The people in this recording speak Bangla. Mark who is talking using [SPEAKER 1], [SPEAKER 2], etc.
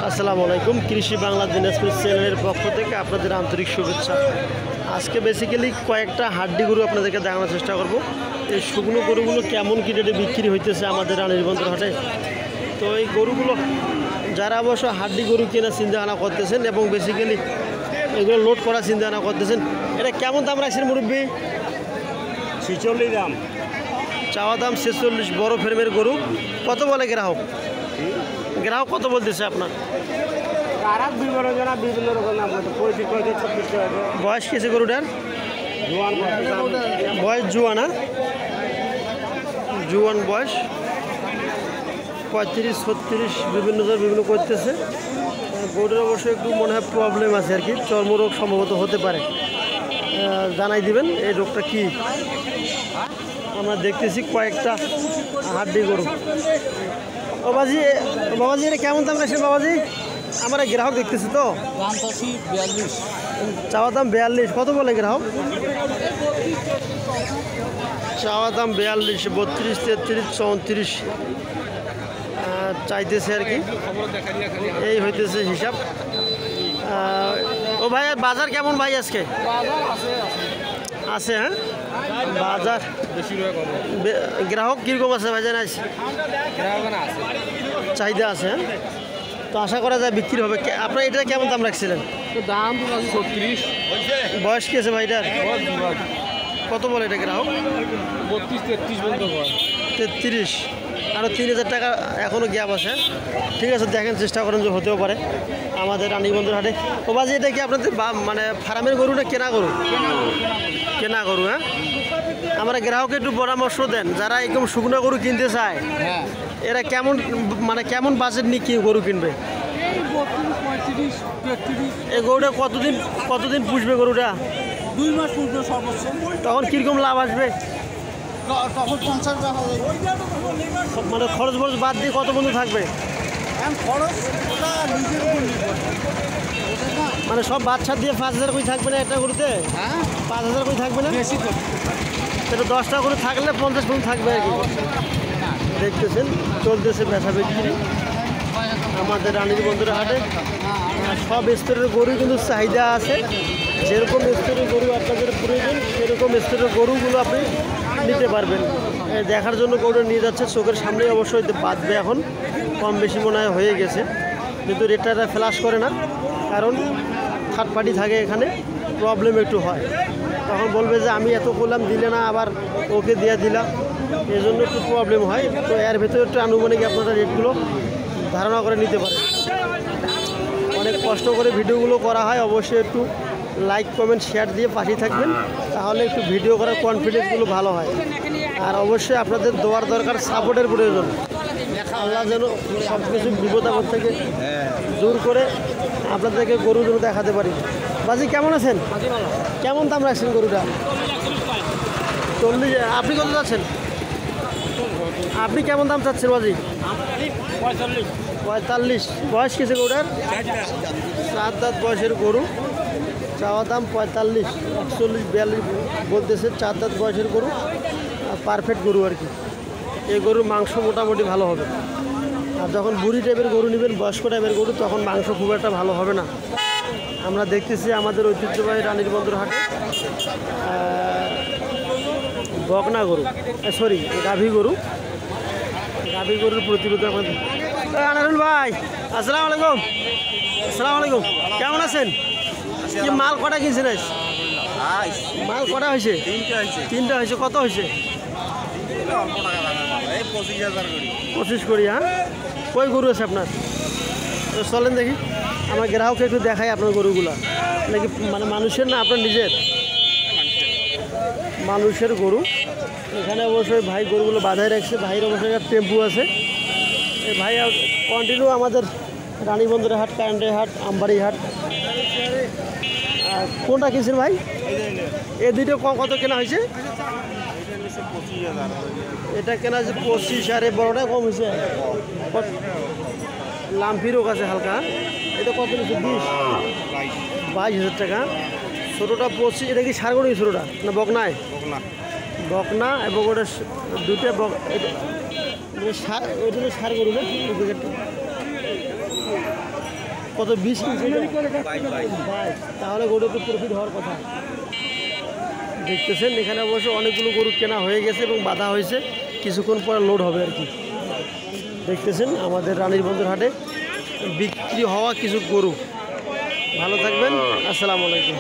[SPEAKER 1] আসসালামু আলাইকুম। কৃষি বাংলা দিনাজপুর চ্যানেলের পক্ষ থেকে আপনাদের আন্তরিক শুভেচ্ছা। আজকে বেসিক্যালি কয়েকটা হাড্ডি গরু আপনাদেরকে দেখানোর চেষ্টা করব। এই শুকনো গরুগুলো কেমন কী রেটে বিক্রি হইতেছে আমাদের রানীরবন্দর হাটে। তো এই গরুগুলো যারা অবশ্য হাড্ডি গরু কেনার চিন্তাভাবনা করতেছেন এবং বেসিক্যালি এগুলো লোড করার চিন্তাভাবনা করতেছেন, এটা কেমন দাম রাখছেন মুরব্বী?
[SPEAKER 2] 46 দাম।
[SPEAKER 1] চাওয়া দাম 46। বড় ফ্রেমের গরু কত বলে গ্রাহক? গ্রাহক কত বলতেছে আপনার?
[SPEAKER 2] বিভিন্ন রকম দাম বলছে 35 টাকা।
[SPEAKER 1] বয়স কেছে গরুটার?
[SPEAKER 2] জোয়ান
[SPEAKER 1] বয়স জুয়ানা, জুয়ান বয়স 35-36 বিভিন্ন করতেছে। গরুর অবশ্য একটু মনে হয় প্রবলেম আছে আর কি, চর্মরোগ সম্ভবত হতে পারে। জানাই দিবেন এই রোগটা কি। আমরা দেখতেছি কয়েকটা হাড্ডি গরু। বাবাজি এটা কেমন দাম রাখছেন বাবাজি? আমরা গ্রাহক দেখতেছি তো। চাওয়া দাম 42। কত বলে গ্রাহক? চাওয়া দাম 42, 32, 33, 34 চাইতেছে আর কি। এই হইতেছে হিসাব। ও ভাই বাজার কেমন ভাই আজকে? আছে হ্যাঁ বাজার গ্রাহক কীরকম আছে ভাই জানাইছি? চাহিদা আছে হ্যাঁ, তো আশা করা যায় বিক্রি হবে। আপনার এটা কেমন দাম রাখছিলেন?
[SPEAKER 2] দাম 36।
[SPEAKER 1] বয়স কি আছে ভাইটার? কত বলে এটা গ্রাহক?
[SPEAKER 2] 32-33 বলতে হয়।
[SPEAKER 1] 33। আরও 3000 টাকা এখনও গ্যাপ আছে। ঠিক আছে, দেখেন চেষ্টা করেন যে হতেও পারে আমাদের রানীবন্দর হাটে। ও বাজি এটা কি আপনাদের মানে ফার্মের গরু না কেনা গরু? কেনা গরু হ্যাঁ। আমরা গ্রাহককে একটু পরামর্শ দেন যারা একদম শুকনো গরু কিনতে চায়, এরা কেমন মানে কেমন বাজেট নিয়ে কি গরু কিনবে? এই গরুটা কতদিন পুষবে গরুটা?
[SPEAKER 2] 2 মাস পুষবে সর্বোচ্চ।
[SPEAKER 1] তখন কীরকম লাভ আসবে?
[SPEAKER 2] তখন 50 টাকা
[SPEAKER 1] মানে খরচ বাদ দিয়ে কত বন্ধু থাকবে?
[SPEAKER 2] খরচ ওটা নিজের উপর নির্ভর।
[SPEAKER 1] মানে সব বাচ্চা দিয়ে 5000 করে থাকবে না একটা গরুতে?
[SPEAKER 2] হ্যাঁ
[SPEAKER 1] 5000 করে থাকবে না?
[SPEAKER 2] বেশি তো।
[SPEAKER 1] এটা 10টা করে থাকলে 50 পর্যন্ত থাকবে আর কি। দেখতেছেন চলতেছে বেচা বিক্রি আমাদের রানীরবন্দর হাটে। সব স্তরের গরু কিন্তু চাহিদা আছে। যেরকম স্তরের গরু আপনাদের প্রয়োজন সেরকম স্তরের গরুগুলো আপনি নিতে পারবেন। দেখার জন্য গরু নিয়ে যাচ্ছে, চোখের সামনে অবশ্যই বাঁধবে। এখন কম বেশি মনে হয় হয়ে গেছে, কিন্তু রেটটা ফ্ল্যাশ করে না, কারণ থার্ড পার্টি থাকে এখানে, প্রবলেম একটু হয়। তখন বলবে যে আমি এত করলাম দিলে না, আবার ওকে দিয়ে দিলাম, এই জন্য একটু প্রবলেম হয়। তো এর ভেতরে একটু আনুমানিক আপনারা রেটগুলো ধারণা করে নিতে পারেন। অনেক কষ্ট করে ভিডিওগুলো করা হয়, অবশ্যই একটু লাইক কমেন্ট শেয়ার দিয়ে পাঠিয়ে থাকবেন, তাহলে একটু ভিডিও করার কনফিডেন্সগুলো ভালো হয়। আর অবশ্যই আপনাদের দোয়ার দরকার, সাপোর্টের প্রয়োজন। আল্লাহ যেন সব কিছু বিপদ আপদ থেকে দূর করে আপনাদেরকে গরুগুলো দেখাতে পারি। বাজি কেমন আছেন? কেমন দাম রাখছেন গরুটা? 40। আপনি কত যাচ্ছেন? আপনি কেমন দাম চাচ্ছেন বাজি? 45। বয়স কিছু গরুটার? 7 দাঁত বয়সের গরু। চাওয়া দাম 45, 41-42 বলতেছে। 4 দাঁত বয়সের গরু, পারফেক্ট গরু আর কি। এই গরুর মাংস মোটামুটি ভালো হবে। আর যখন বুড়ি টাইপের গরু নেবেন, বয়স্ক টাইপের গরু, তখন মাংস খুব একটা ভালো হবে না। আমরা দেখতেছি আমাদের ঐতিহ্যবাহী রানীরবন্দর হাটে বকনা গরু, সরি গাভী গরুর প্রতিবেদন আমাদের। আনারুল ভাই আসসালামু আলাইকুম। আসসালামু আলাইকুম, কেমন আছেন? কি মাল কটা কিনছেন? মাল কটা হয়েছে? 3টা হয়েছে। কত হয়েছে? 25 করি। হ্যাঁ, কই গরু আছে আপনার? চলেন দেখি, আমার গ্রাহককে একটু দেখাই আপনার গরুগুলা। নাকি মানে মানুষের না আপনার নিজের? মানুষের গরু। এখানে অবশ্যই ভাই গরুগুলো বাঁধাই রাখছে। ভাইয়ের অবশ্যই একটা টেম্পু আছে। এই ভাই কন্টিনিউ আমাদের রানীবন্দরের হাট, কারেন্টের হাট, আমবাড়ি হাট। কোনটা কিনছেন ভাই? এই দুইটা কত কেনা হয়েছে? এটা কেনা হয়েছে 25। আর এই বড়টা কম হয়েছে, লাম্ফিরও কাছে হালকা। এটা কত নিচ্ছে? 22,000 টাকা। ছোটোটা 25। এটা কি সার গরু? ছোটোটা না বকনায়? বকনা। এবং ওটা দুইটা সার, ওইটা সার গরু না? কত 20 ইঞ্চি? 22। তাহলে গরু তো প্রফিট হওয়ার কথা। দেখতেছেন এখানে অবশ্য অনেকগুলো গরু কেনা হয়ে গেছে এবং বাঁধা হয়েছে, কিছুক্ষণ পরে লোড হবে আর কি। দেখতেছেন আমাদের রানীর বন্দর হাটে বিক্রি হওয়া কিছু গরু। ভালো থাকবেন, আসসালামু আলাইকুম।